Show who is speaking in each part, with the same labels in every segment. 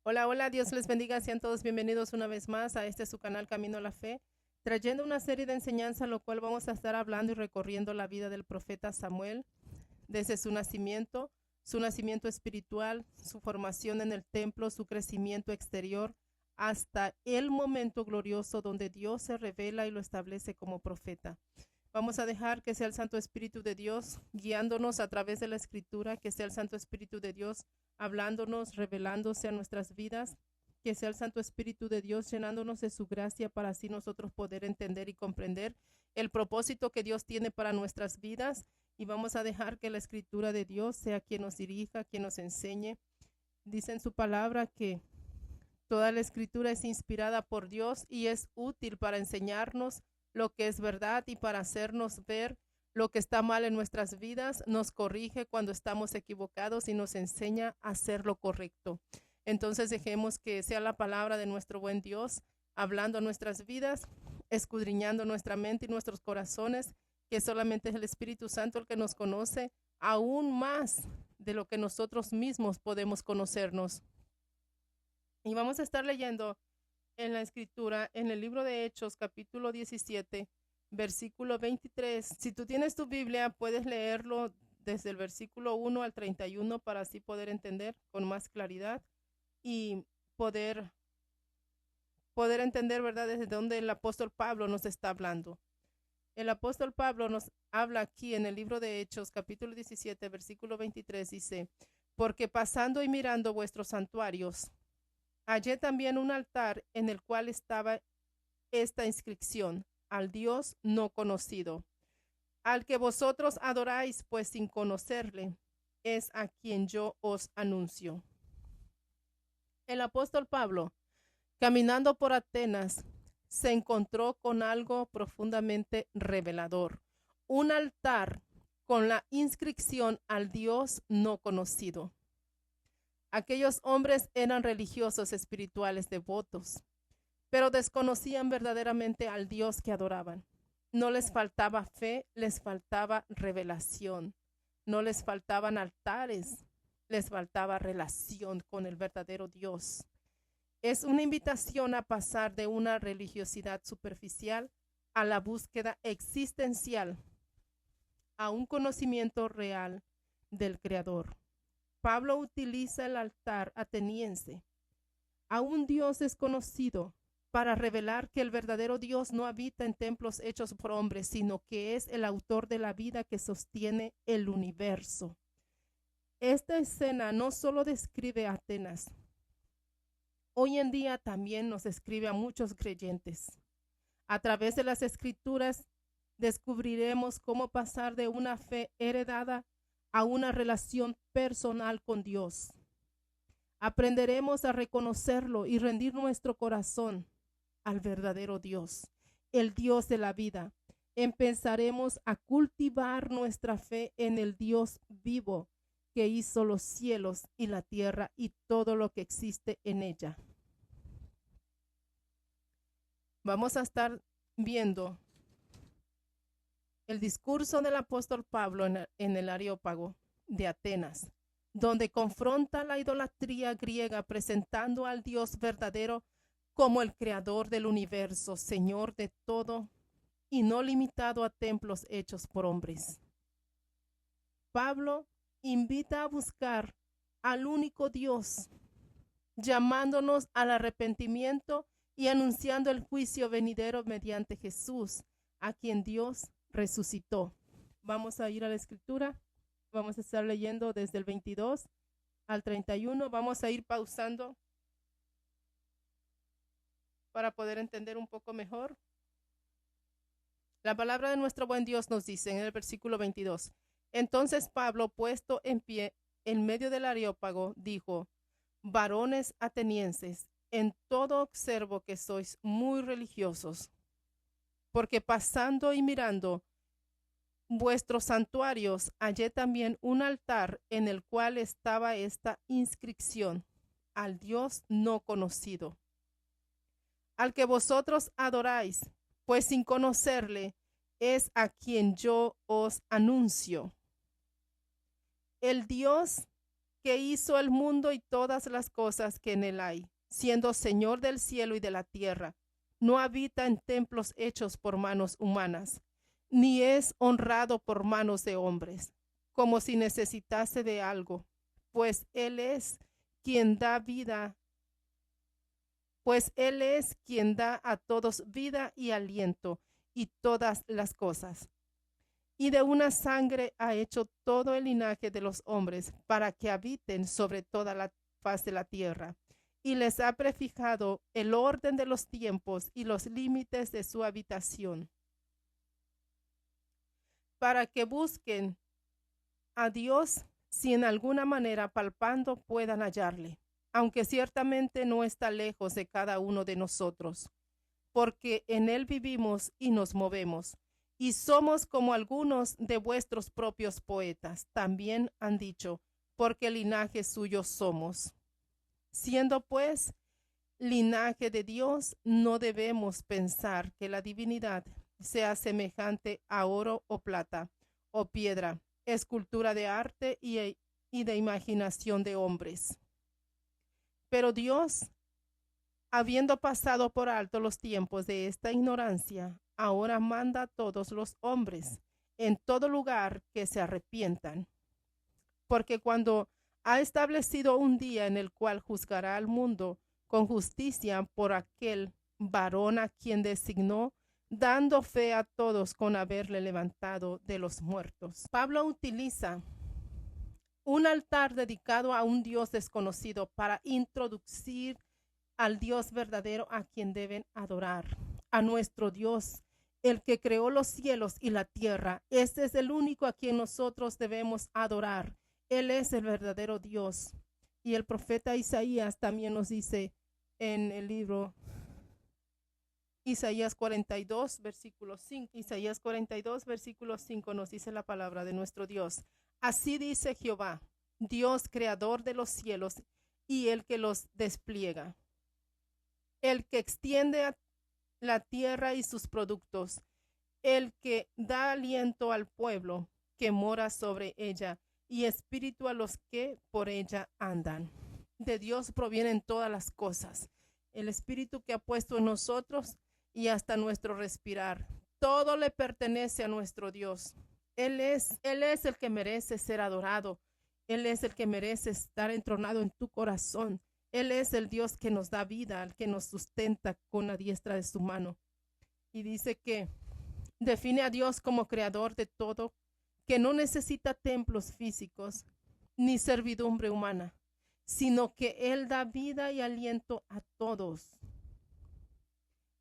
Speaker 1: Hola, hola, Dios les bendiga, sean todos bienvenidos una vez más a su canal Camino a la Fe, trayendo una serie de enseñanzas, lo cual vamos a estar hablando y recorriendo la vida del profeta Samuel, desde su nacimiento espiritual, su formación en el templo, su crecimiento exterior, hasta el momento glorioso donde Dios se revela y lo establece como profeta. Vamos a dejar que sea el Santo Espíritu de Dios guiándonos a través de la Escritura, que sea el Santo Espíritu de Dios hablándonos, revelándose a nuestras vidas, que sea el Santo Espíritu de Dios llenándonos de su gracia para así nosotros poder entender y comprender el propósito que Dios tiene para nuestras vidas. Y vamos a dejar que la Escritura de Dios sea quien nos dirija, quien nos enseñe. Dice en su palabra que toda la Escritura es inspirada por Dios y es útil para enseñarnos lo que es verdad y para hacernos ver lo que está mal en nuestras vidas, nos corrige cuando estamos equivocados y nos enseña a hacer lo correcto. Entonces dejemos que sea la palabra de nuestro buen Dios hablando a nuestras vidas, escudriñando nuestra mente y nuestros corazones, que solamente es el Espíritu Santo el que nos conoce aún más de lo que nosotros mismos podemos conocernos. Y vamos a estar leyendo en la Escritura, en el libro de Hechos, capítulo 17, versículo 23. Si tú tienes tu Biblia, puedes leerlo desde el versículo 1 al 31 para así poder entender con más claridad y poder entender, ¿verdad?, desde donde el apóstol Pablo nos está hablando. El apóstol Pablo nos habla aquí en el libro de Hechos, capítulo 17, versículo 23, dice: porque pasando y mirando vuestros santuarios, hallé también un altar en el cual estaba esta inscripción: al Dios no conocido, al que vosotros adoráis, pues sin conocerle, es a quien yo os anuncio. El apóstol Pablo, caminando por Atenas, se encontró con algo profundamente revelador: un altar con la inscripción al Dios no conocido. Aquellos hombres eran religiosos, espirituales, devotos, pero desconocían verdaderamente al Dios que adoraban. No les faltaba fe, les faltaba revelación. No les faltaban altares, les faltaba relación con el verdadero Dios. Es una invitación a pasar de una religiosidad superficial a la búsqueda existencial, a un conocimiento real del Creador. Pablo utiliza el altar ateniense a un Dios desconocido para revelar que el verdadero Dios no habita en templos hechos por hombres, sino que es el autor de la vida que sostiene el universo. Esta escena no solo describe a Atenas, hoy en día también nos describe a muchos creyentes. A través de las Escrituras descubriremos cómo pasar de una fe heredada a una relación personal con Dios. Aprenderemos a reconocerlo y rendir nuestro corazón al verdadero Dios, el Dios de la vida. Empezaremos a cultivar nuestra fe en el Dios vivo que hizo los cielos y la tierra y todo lo que existe en ella. Vamos a estar viendo el discurso del apóstol Pablo en el Areópago de Atenas, donde confronta la idolatría griega presentando al Dios verdadero como el creador del universo, Señor de todo y no limitado a templos hechos por hombres. Pablo invita a buscar al único Dios, llamándonos al arrepentimiento y anunciando el juicio venidero mediante Jesús, a quien Dios resucitó. Vamos a ir a la Escritura. Vamos a estar leyendo desde el 22 al 31. Vamos a ir pausando para poder entender un poco mejor. La palabra de nuestro buen Dios nos dice en el versículo 22: entonces Pablo, puesto en pie en medio del Areópago, dijo: varones atenienses, en todo observo que sois muy religiosos, porque pasando y mirando vuestros santuarios, hallé también un altar en el cual estaba esta inscripción: al Dios no conocido, al que vosotros adoráis, pues sin conocerle, es a quien yo os anuncio. El Dios que hizo el mundo y todas las cosas que en él hay, siendo Señor del cielo y de la tierra, no habita en templos hechos por manos humanas, ni es honrado por manos de hombres, como si necesitase de algo, pues Él es quien da vida, pues Él es quien da a todos vida y aliento y todas las cosas. Y de una sangre ha hecho todo el linaje de los hombres para que habiten sobre toda la faz de la tierra. Y les ha prefijado el orden de los tiempos y los límites de su habitación, para que busquen a Dios si en alguna manera palpando puedan hallarle, aunque ciertamente no está lejos de cada uno de nosotros, porque en él vivimos y nos movemos. Y somos como algunos de vuestros propios poetas también han dicho, porque linaje suyo somos. Siendo pues linaje de Dios, no debemos pensar que la divinidad sea semejante a oro o plata o piedra, escultura de arte y de imaginación de hombres. Pero Dios, habiendo pasado por alto los tiempos de esta ignorancia, ahora manda a todos los hombres en todo lugar que se arrepientan. Porque cuando ha establecido un día en el cual juzgará al mundo con justicia por aquel varón a quien designó, dando fe a todos con haberle levantado de los muertos. Pablo utiliza un altar dedicado a un Dios desconocido para introducir al Dios verdadero a quien deben adorar, a nuestro Dios, el que creó los cielos y la tierra. Este es el único a quien nosotros debemos adorar. Él es el verdadero Dios. Y el profeta Isaías también nos dice en el libro Isaías 42, versículo 5. Isaías 42, versículo 5 nos dice la palabra de nuestro Dios. Así dice Jehová, Dios creador de los cielos y el que los despliega, el que extiende la tierra y sus productos, el que da aliento al pueblo que mora sobre ella y espíritu a los que por ella andan. De Dios provienen todas las cosas, el espíritu que ha puesto en nosotros y hasta nuestro respirar. Todo le pertenece a nuestro Dios. Él es el que merece ser adorado. Él es el que merece estar entronado en tu corazón. Él es el Dios que nos da vida, el que nos sustenta con la diestra de su mano. Y dice que define a Dios como creador de todo, que no necesita templos físicos ni servidumbre humana, sino que Él da vida y aliento a todos.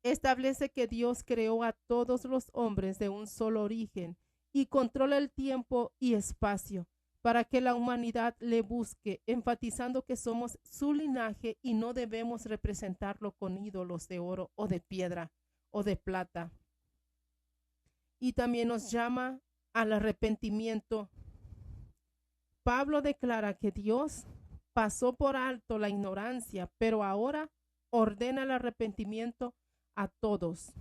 Speaker 1: Establece que Dios creó a todos los hombres de un solo origen y controla el tiempo y espacio para que la humanidad le busque, enfatizando que somos su linaje y no debemos representarlo con ídolos de oro o de piedra o de plata. Y también nos llama al arrepentimiento. Pablo declara que Dios pasó por alto la ignorancia, pero ahora ordena el arrepentimiento a todos,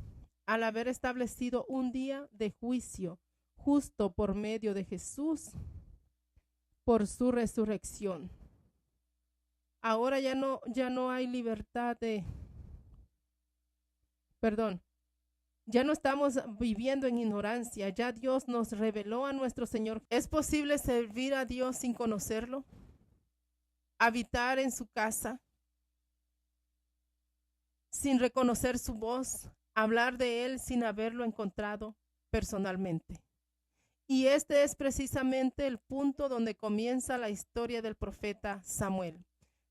Speaker 1: al haber establecido un día de juicio justo por medio de Jesús, por su resurrección. Ahora ya no hay libertad ya no estamos viviendo en ignorancia, ya Dios nos reveló a nuestro Señor. ¿Es posible servir a Dios sin conocerlo? Habitar en su casa sin reconocer su voz, hablar de Él sin haberlo encontrado personalmente. Y este es precisamente el punto donde comienza la historia del profeta Samuel.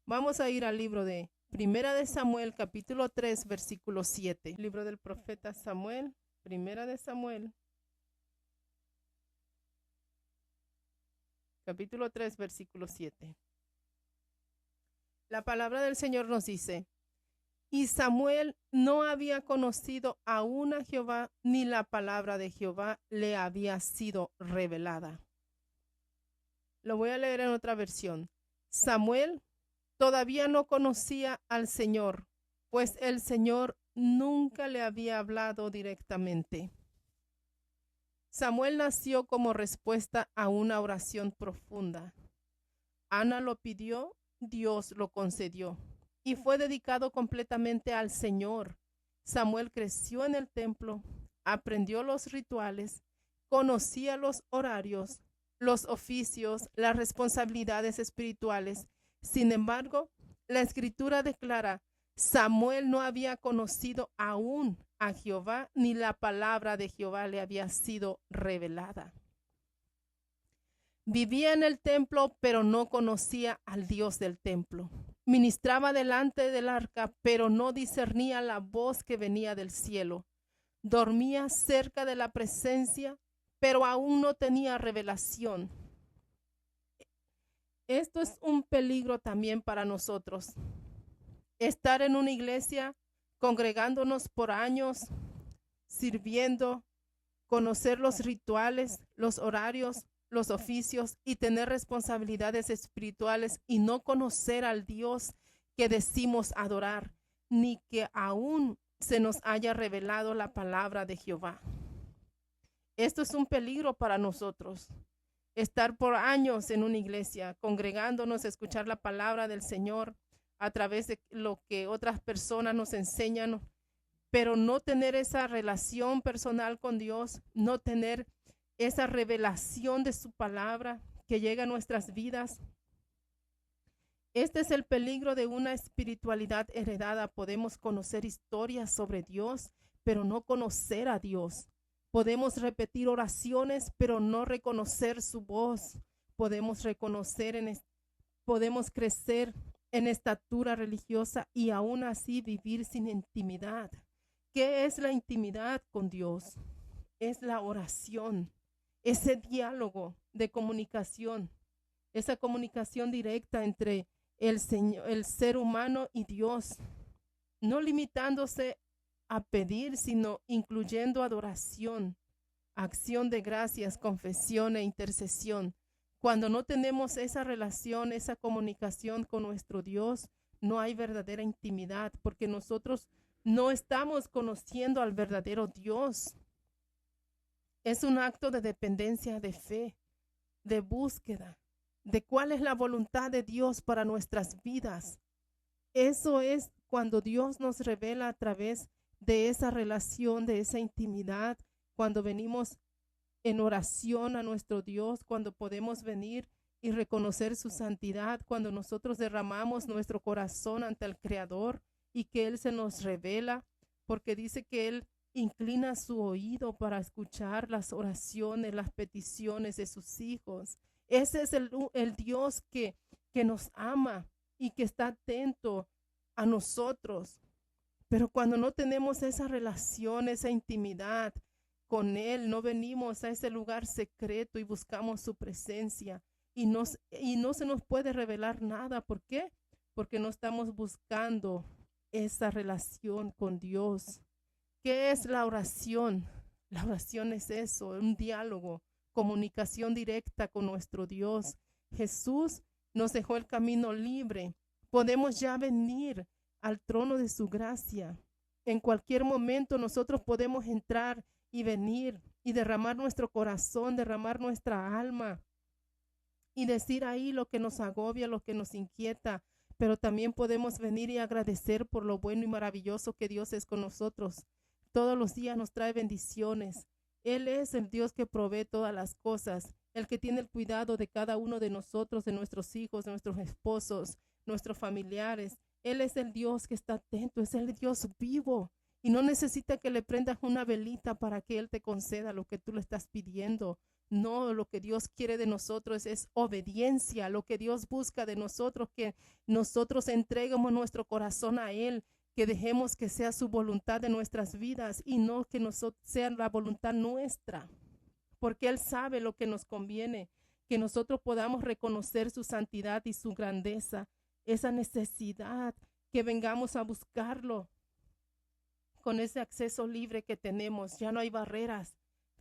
Speaker 1: Vamos a ir al libro de Primera de Samuel, capítulo 3, versículo 7. Libro del profeta Samuel, Primera de Samuel, capítulo 3, versículo 7. La palabra del Señor nos dice: y Samuel no había conocido aún a Jehová, ni la palabra de Jehová le había sido revelada. Lo voy a leer en otra versión. Samuel todavía no conocía al Señor, pues el Señor nunca le había hablado directamente. Samuel nació como respuesta a una oración profunda. Ana lo pidió, Dios lo concedió y fue dedicado completamente al Señor. Samuel creció en el templo, aprendió los rituales, conocía los horarios, los oficios, las responsabilidades espirituales. Sin embargo, la Escritura declara: Samuel no había conocido aún a Jehová, ni la palabra de Jehová le había sido revelada. Vivía en el templo, pero no conocía al Dios del templo. Ministraba delante del arca, pero no discernía la voz que venía del cielo. Dormía cerca de la presencia, pero aún no tenía revelación. Esto es un peligro también para nosotros. Estar en una iglesia, congregándonos por años, sirviendo, conocer los rituales, los horarios, los oficios y tener responsabilidades espirituales y no conocer al Dios que decimos adorar, ni que aún se nos haya revelado la palabra de Jehová. Esto es un peligro para nosotros. Estar por años en una iglesia, congregándonos, escuchar la palabra del Señor a través de lo que otras personas nos enseñan, pero no tener esa relación personal con Dios, no tener esa revelación de su palabra que llega a nuestras vidas. Este es el peligro de una espiritualidad heredada. Podemos conocer historias sobre Dios, pero no conocer a Dios. Podemos repetir oraciones, pero no reconocer su voz. Podemos crecer en estatura religiosa y aún así vivir sin intimidad. ¿Qué es la intimidad con Dios? Es la oración, ese diálogo de comunicación, esa comunicación directa entre el ser humano y Dios, no limitándose a pedir, sino incluyendo adoración, acción de gracias, confesión e intercesión. Cuando no tenemos esa relación, esa comunicación con nuestro Dios, no hay verdadera intimidad, porque nosotros no estamos conociendo al verdadero Dios. Es un acto de dependencia, de fe, de búsqueda, de cuál es la voluntad de Dios para nuestras vidas. Eso es cuando Dios nos revela a través de esa relación, de esa intimidad, cuando venimos en oración a nuestro Dios, cuando podemos venir y reconocer su santidad, cuando nosotros derramamos nuestro corazón ante el Creador y que Él se nos revela, porque dice que Él inclina su oído para escuchar las oraciones, las peticiones de sus hijos. Ese es el Dios que nos ama y que está atento a nosotros. Pero cuando no tenemos esa relación, esa intimidad con Él, no venimos a ese lugar secreto y buscamos su presencia y no se nos puede revelar nada. ¿Por qué? Porque no estamos buscando esa relación con Dios. ¿Qué es la oración? La oración es eso, un diálogo, comunicación directa con nuestro Dios. Jesús nos dejó el camino libre. Podemos ya venir al trono de su gracia. En cualquier momento nosotros podemos entrar y venir y derramar nuestro corazón, derramar nuestra alma y decir ahí lo que nos agobia, lo que nos inquieta, pero también podemos venir y agradecer por lo bueno y maravilloso que Dios es con nosotros. Todos los días nos trae bendiciones. Él es el Dios que provee todas las cosas, el que tiene el cuidado de cada uno de nosotros, de nuestros hijos, de nuestros esposos, nuestros familiares. Él es el Dios que está atento, es el Dios vivo y no necesita que le prendas una velita para que Él te conceda lo que tú le estás pidiendo. No, lo que Dios quiere de nosotros es obediencia, lo que Dios busca de nosotros, que nosotros entreguemos nuestro corazón a Él, que dejemos que sea su voluntad de nuestras vidas y no que sea la voluntad nuestra, porque Él sabe lo que nos conviene, que nosotros podamos reconocer su santidad y su grandeza, esa necesidad, que vengamos a buscarlo con ese acceso libre que tenemos. Ya no hay barreras.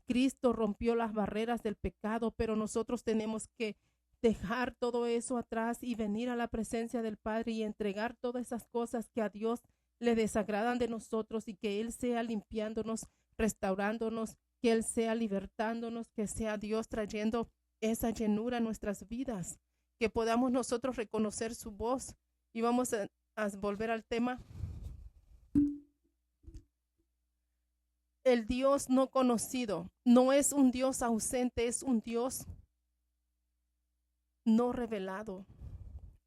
Speaker 1: Cristo rompió las barreras del pecado, pero nosotros tenemos que dejar todo eso atrás y venir a la presencia del Padre y entregar todas esas cosas que a Dios le desagradan de nosotros y que Él sea limpiándonos, restaurándonos, que Él sea libertándonos, que sea Dios trayendo esa llenura a nuestras vidas. que podamos nosotros reconocer su voz. Y vamos a volver al tema. El Dios no conocido no es un Dios ausente, es un Dios no revelado.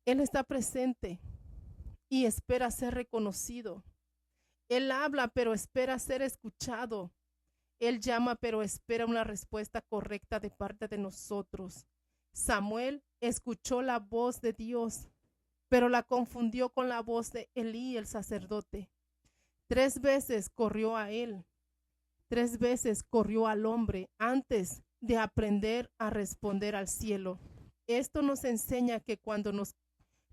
Speaker 1: Él está presente y espera ser reconocido. Él habla, pero espera ser escuchado. Él llama, pero espera una respuesta correcta de parte de nosotros. Samuel escuchó la voz de Dios, pero la confundió con la voz de Elí, el sacerdote. 3 veces corrió a él. 3 veces corrió al hombre antes de aprender a responder al cielo. Esto nos enseña que cuando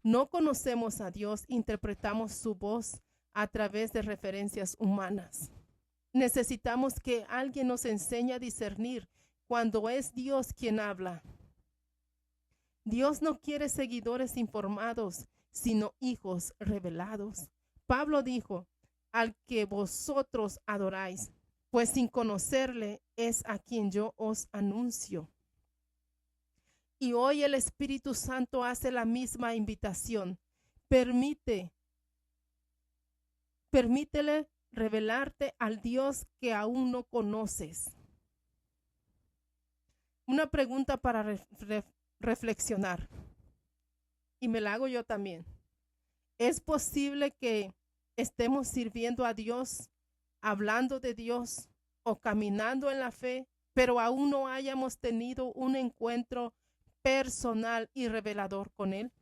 Speaker 1: no conocemos a Dios, interpretamos su voz a través de referencias humanas. Necesitamos que alguien nos enseñe a discernir cuando es Dios quien habla. Dios no quiere seguidores informados, sino hijos revelados. Pablo dijo, al que vosotros adoráis, pues sin conocerle es a quien yo os anuncio. Y hoy el Espíritu Santo hace la misma invitación. Permítele revelarte al Dios que aún no conoces. Una pregunta para reflexionar. Y me la hago yo también. ¿Es posible que estemos sirviendo a Dios, hablando de Dios o caminando en la fe, pero aún no hayamos tenido un encuentro personal y revelador con Él?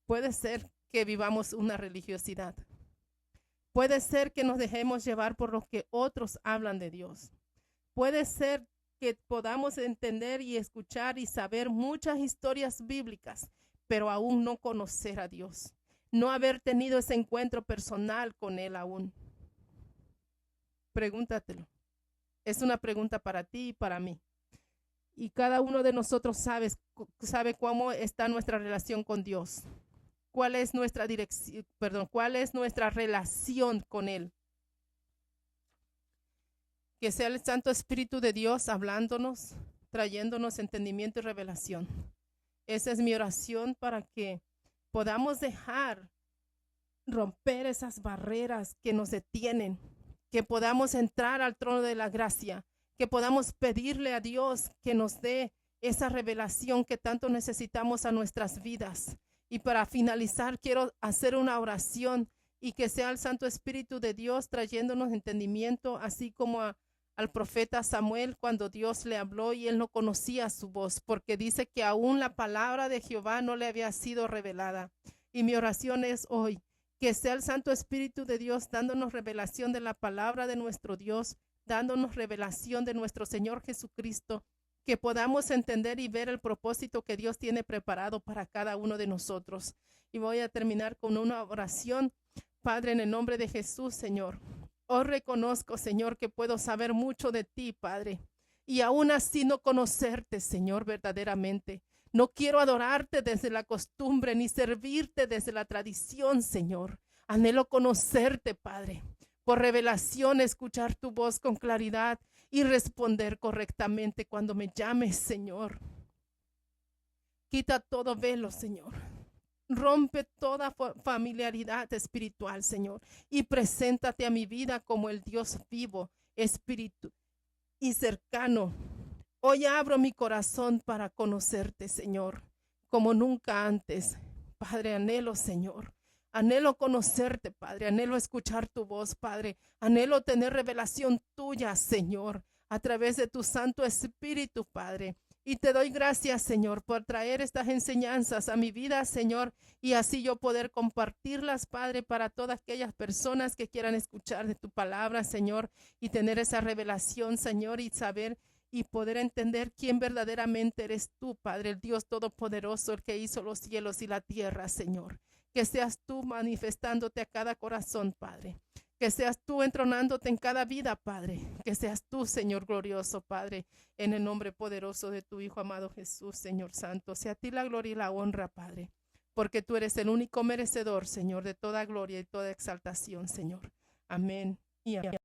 Speaker 1: Puede ser que vivamos una religiosidad. Puede ser que nos dejemos llevar por lo que otros hablan de Dios. Puede ser que podamos entender y escuchar y saber muchas historias bíblicas, pero aún no conocer a Dios. No haber tenido ese encuentro personal con Él aún. Pregúntatelo. Es una pregunta para ti y para mí. Y cada uno de nosotros sabe cómo está nuestra relación con Dios. ¿Cuál es nuestra relación con Él? Que sea el Santo Espíritu de Dios hablándonos, trayéndonos entendimiento y revelación. Esa es mi oración para que podamos romper esas barreras que nos detienen, que podamos entrar al trono de la gracia, que podamos pedirle a Dios que nos dé esa revelación que tanto necesitamos a nuestras vidas. Y para finalizar, quiero hacer una oración y que sea el Santo Espíritu de Dios trayéndonos entendimiento, así como al profeta Samuel cuando Dios le habló y él no conocía su voz, porque dice que aún la palabra de Jehová no le había sido revelada. Y mi oración es hoy, que sea el Santo Espíritu de Dios dándonos revelación de la palabra de nuestro Dios, dándonos revelación de nuestro Señor Jesucristo, que podamos entender y ver el propósito que Dios tiene preparado para cada uno de nosotros. Y voy a terminar con una oración. Padre, en el nombre de Jesús, Señor, hoy reconozco, Señor, que puedo saber mucho de ti, Padre, y aún así no conocerte, Señor, verdaderamente. No quiero adorarte desde la costumbre, ni servirte desde la tradición, Señor. Anhelo conocerte, Padre, por revelación, escuchar tu voz con claridad y responder correctamente cuando me llames, Señor. Quita todo velo, Señor. Rompe toda familiaridad espiritual, Señor, y preséntate a mi vida como el Dios vivo, espíritu y cercano. Hoy abro mi corazón para conocerte, Señor, como nunca antes. Padre, anhelo, Señor. Anhelo conocerte, Padre. Anhelo escuchar tu voz, Padre. Anhelo tener revelación tuya, Señor, a través de tu Santo Espíritu, Padre. Y te doy gracias, Señor, por traer estas enseñanzas a mi vida, Señor, y así yo poder compartirlas, Padre, para todas aquellas personas que quieran escuchar de tu palabra, Señor, y tener esa revelación, Señor, y saber y poder entender quién verdaderamente eres tú, Padre, el Dios Todopoderoso, el que hizo los cielos y la tierra, Señor. Que seas tú manifestándote a cada corazón, Padre. Que seas tú entronándote en cada vida, Padre. Que seas tú, Señor glorioso, Padre, en el nombre poderoso de tu Hijo amado Jesús, Señor Santo. Sea a ti la gloria y la honra, Padre, porque tú eres el único merecedor, Señor, de toda gloria y toda exaltación, Señor. Amén y amén.